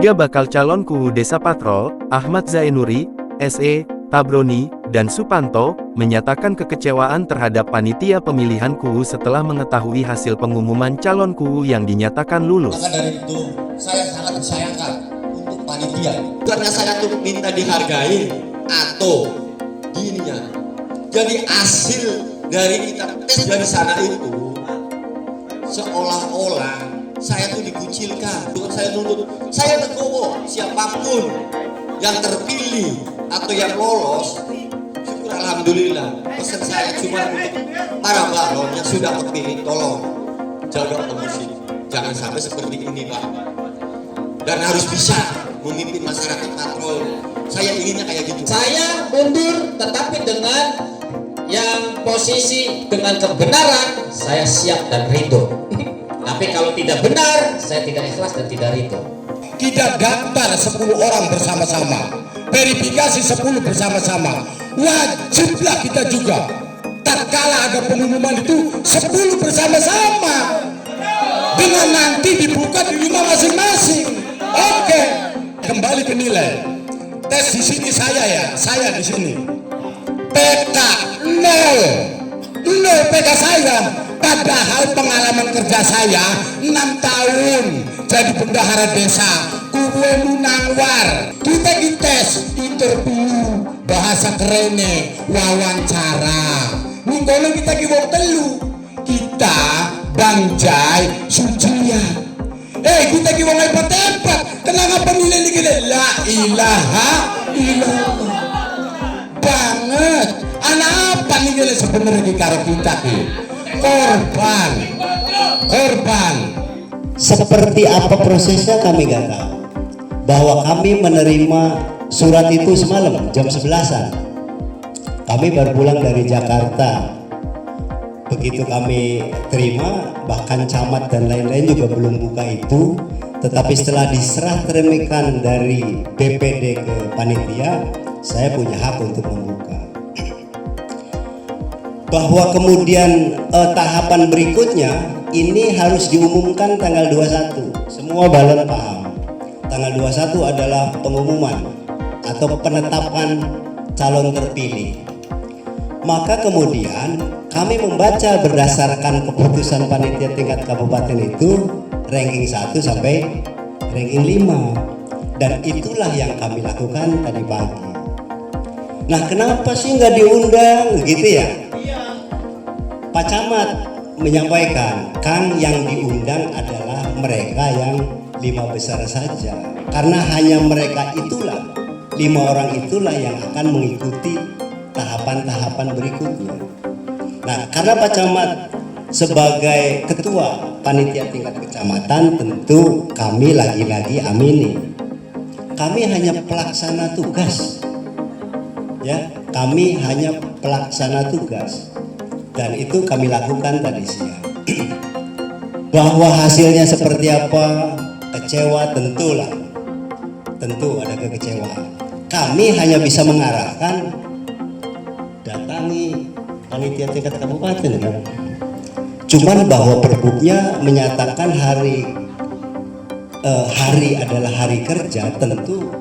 Tiga bakal calon KUU Desa Patrol, Ahmad Zainuri, SE, Tabroni, dan Supanto, menyatakan kekecewaan terhadap panitia pemilihan KUU setelah mengetahui hasil pengumuman calon KUU yang dinyatakan lulus. Maka dari itu, saya sangat disayangkan untuk panitia. Karena saya tuh minta dihargai atau gininya. Jadi hasil dari kita tes dari sana itu, seolah-olah saya tuh dikucilkan. Bukan saya nuntut, saya legowo siapapun yang terpilih atau yang lolos, syukur alhamdulillah. Pesan saya cuma untuk para balon yang sudah terpilih, tolong jaga komisi, jangan sampai seperti ini Pak. Dan harus bisa memimpin masyarakat Patrol. Saya inginnya kayak gitu. Saya mundur, tetapi dengan yang posisi dengan kebenaran saya siap dan ridho. Tapi kalau tidak benar, saya tidak ikhlas dan tidak ridho. Kita daftar 10 orang bersama-sama, verifikasi 10 bersama-sama, wajiblah kita juga tatkala ada pengumuman itu 10 bersama-sama dengan nanti dibuka di rumah masing-masing. Oke, kembali ke nilai tes di sini saya di sini PK 0 PK saya. Padahal pengalaman kerja saya 6 tahun jadi bendahara desa, kuwe munawar. Kita dites, interview, bahasa kerene, wawancara. Minggu kita kiwong telu, kita Bangjai Sucia. Kita kiwong hebat-hebat. Kenapa nilai gini? La ilaha illallah. Banget. Anak apa nih sebenarnya karo kita korban. Seperti apa prosesnya kami gak tahu. Bahwa kami menerima surat itu semalam jam 11-an. Kami baru pulang dari Jakarta. Begitu kami terima, bahkan camat dan lain-lain juga belum buka itu. Tetapi setelah diserah terimikan dari BPD ke panitia, saya punya hak untuk membuka. Bahwa kemudian tahapan berikutnya ini harus diumumkan tanggal 21. Semua balon paham. Tanggal 21 adalah pengumuman atau penetapan calon terpilih. Maka kemudian kami membaca berdasarkan keputusan panitia tingkat kabupaten itu ranking 1 sampai ranking 5. Dan itulah yang kami lakukan tadi pagi. Nah, kenapa sih nggak diundang gitu ya? Pak Camat menyampaikan, Kang, yang diundang adalah mereka yang 5 besar saja. Karena hanya mereka itulah, 5 orang itulah yang akan mengikuti tahapan-tahapan berikutnya. Nah, karena Pak Camat sebagai ketua panitia tingkat kecamatan, tentu kami lagi-lagi amini. Kami hanya pelaksana tugas. Ya, kami hanya pelaksana tugas. Dan itu kami lakukan tadi siang. Bahwa hasilnya seperti apa, kecewa tentulah. Tentu ada kekecewaan. Kami hanya bisa mengarahkan, datangi panitia tingkat kabupaten kan. Cuman bahwa perbuknya menyatakan hari adalah hari kerja, tentu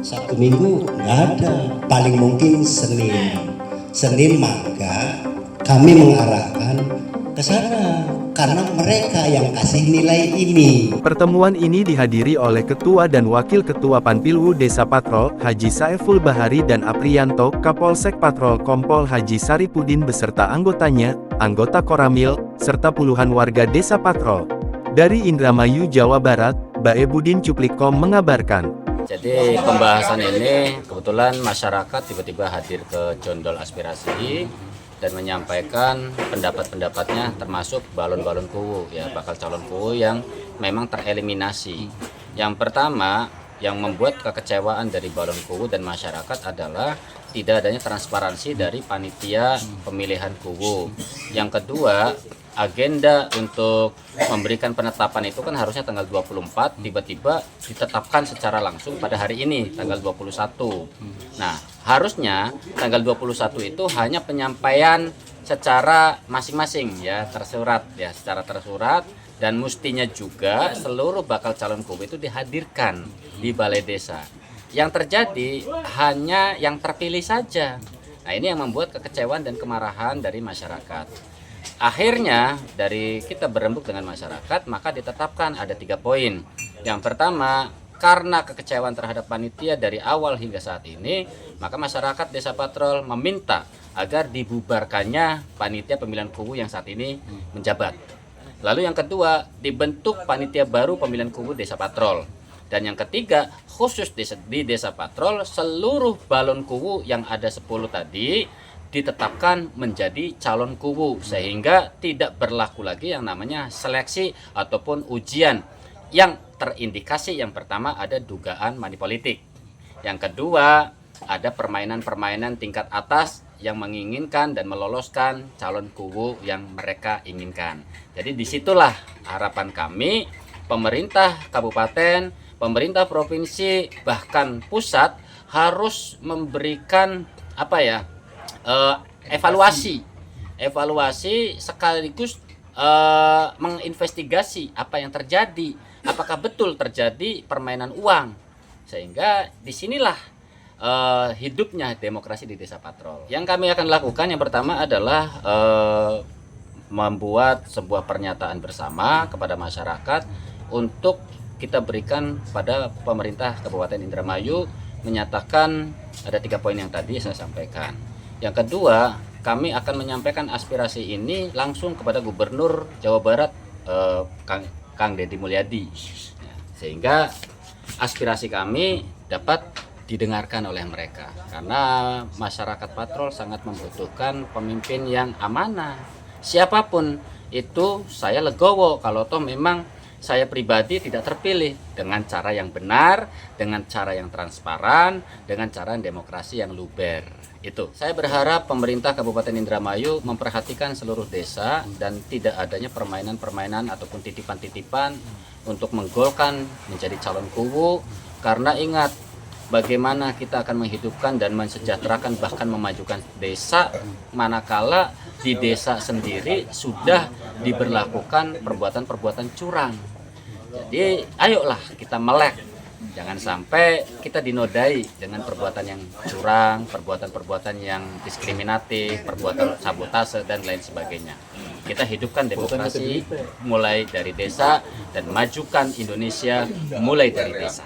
Sabtu Minggu nggak ada. Paling mungkin Senin maka kami mengarahkan ke sana karena mereka yang kasih nilai ini. Pertemuan ini dihadiri oleh Ketua dan Wakil Ketua Panpilwu Desa Patrol, Haji Saiful Bahari dan Aprianto, Kapolsek Patrol Kompol Haji Saripudin beserta anggotanya, anggota Koramil, serta puluhan warga Desa Patrol. Dari Indramayu, Jawa Barat, Bae Budin Cuplikom mengabarkan. Jadi pembahasan ini kebetulan masyarakat tiba-tiba hadir ke Jondol Aspirasi dan menyampaikan pendapat-pendapatnya, termasuk balon-balon KUU ya, bakal calon KUU yang memang tereliminasi. Yang pertama yang membuat kekecewaan dari balon KUU dan masyarakat adalah tidak adanya transparansi dari panitia pemilihan KUU. Yang kedua, agenda untuk memberikan penetapan itu kan harusnya tanggal 24, tiba-tiba ditetapkan secara langsung pada hari ini tanggal 21. Nah, harusnya tanggal 21 itu hanya penyampaian secara masing-masing ya, tersurat ya, secara tersurat Dan mestinya juga seluruh bakal calon kubu itu dihadirkan di balai desa. Yang terjadi hanya yang terpilih saja. Nah, ini yang membuat kekecewaan dan kemarahan dari masyarakat. Akhirnya dari kita berembuk dengan masyarakat, maka ditetapkan ada 3 poin. Yang pertama, karena kekecewaan terhadap panitia dari awal hingga saat ini, maka masyarakat Desa Patrol meminta agar dibubarkannya panitia pemilihan kubu yang saat ini menjabat. Lalu yang kedua, dibentuk panitia baru pemilihan kubu Desa Patrol. Dan yang ketiga, khusus di Desa Patrol, seluruh balon kubu yang ada 10 tadi ditetapkan menjadi calon kubu, sehingga tidak berlaku lagi yang namanya seleksi ataupun ujian yang terindikasi. Yang pertama ada dugaan manipolitik. Yang kedua ada permainan-permainan tingkat atas yang menginginkan dan meloloskan calon kubu yang mereka inginkan. Jadi disitulah harapan kami, pemerintah kabupaten, pemerintah provinsi, bahkan pusat harus memberikan evaluasi sekaligus menginvestigasi apa yang terjadi, apakah betul terjadi permainan uang, sehingga disinilah hidupnya demokrasi di Desa Patrol. Yang kami akan lakukan yang pertama adalah membuat sebuah pernyataan bersama kepada masyarakat untuk kita berikan pada pemerintah Kabupaten Indramayu, menyatakan ada 3 poin yang tadi saya sampaikan. Yang kedua, kami akan menyampaikan aspirasi ini langsung kepada Gubernur Jawa Barat, Kang Deddy Mulyadi, sehingga aspirasi kami dapat didengarkan oleh mereka, karena masyarakat Patrol sangat membutuhkan pemimpin yang amanah. Siapapun itu, saya legowo kalau toh memang saya pribadi tidak terpilih dengan cara yang benar, dengan cara yang transparan, dengan cara demokrasi yang luber. Itu. Saya berharap pemerintah Kabupaten Indramayu memperhatikan seluruh desa dan tidak adanya permainan-permainan ataupun titipan-titipan untuk menggolkan menjadi calon kubu, karena ingat bagaimana kita akan menghidupkan dan mensejahterakan bahkan memajukan desa manakala di desa sendiri sudah diberlakukan perbuatan-perbuatan curang. Jadi ayolah kita melek, jangan sampai kita dinodai dengan perbuatan yang curang, perbuatan-perbuatan yang diskriminatif, perbuatan sabotase dan lain sebagainya. Kita hidupkan demokrasi mulai dari desa dan majukan Indonesia mulai dari desa.